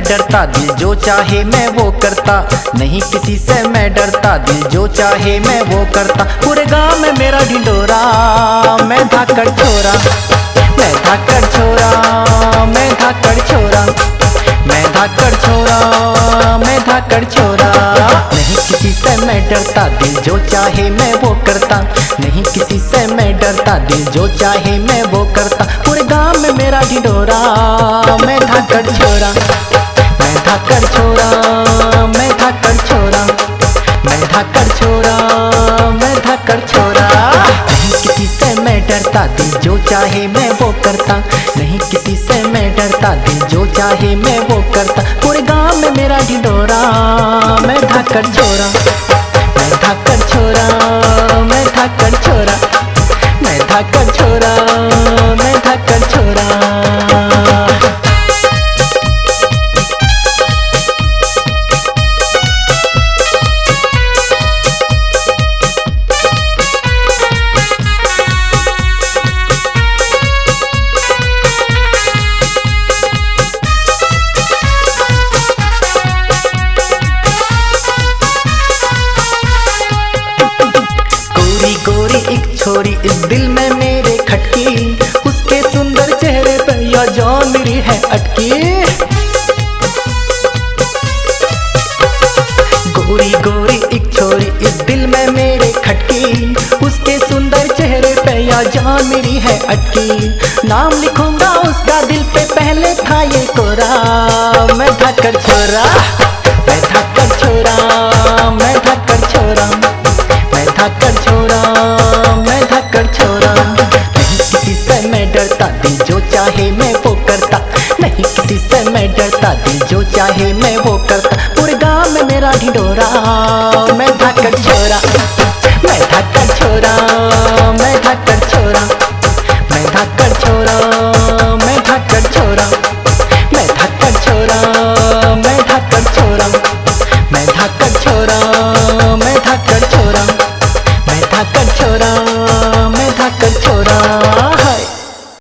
डरता, दिल जो चाहे मैं वो करता, नहीं किसी से मैं डरता, दिल जो चाहे मैं वो करता। पूरे गांव में मेरा ढिंढोरा, मैं धाकड़ छोरा, मैं धाकड़ छोरा, मैं धाकड़ छोरा, मैं धाकड़ छोरा, मैं धाकड़ छोरा। नहीं किसी से मैं डरता, दिल जो चाहे मैं वो करता, नहीं किसी से मैं डरता, दिल जो चाहे मैं वो करता। पूरे गांव में मेरा ढिंढोरा, मैं धाकड़ छोरा, मैं धाकड़ छोरा, मैं धाकड़ छोरा, मैं धाकड़ छोरा, मैं धाकड़ छोरा। नहीं किसी से मैं डरता, दिल जो चाहे मैं वो करता, नहीं किसी से मैं डरता, दिल जो चाहे मैं वो करता। पूरे गांव में मेरा ढिंढोरा, मैं धाकड़ छोरा, मैं धाकड़ छोरा, मैं धाकड़ छोरा, मैं धाकड़ छोरा, मैं धाकड़ छोरा। गोरी एक छोरी इस दिल में मेरे खटकी, उसके सुंदर चेहरे पे या जान मेरी है अटकी। गोरी गोरी एक छोरी इस दिल में मेरे खटकी, उसके सुंदर चेहरे पे या जान मेरी है अटकी। नाम लिखूंगा उसका दिल पे, पहले था ये कोरा। मैं धाकड़ छोरा, मैं धाकड़ छोरा, मैं धाकड़ छोरा, मैं धाकड़ छोरा, मैं धाकड़ छोरा। नहीं किसी से मैं डरता, दिल जो चाहे मैं वो करता, नहीं किसी से मैं डरता, दिल जो चाहे मैं वो करता। पूरे गांव में मेरा ढिंढोरा, मैं धाकड़ छोरा।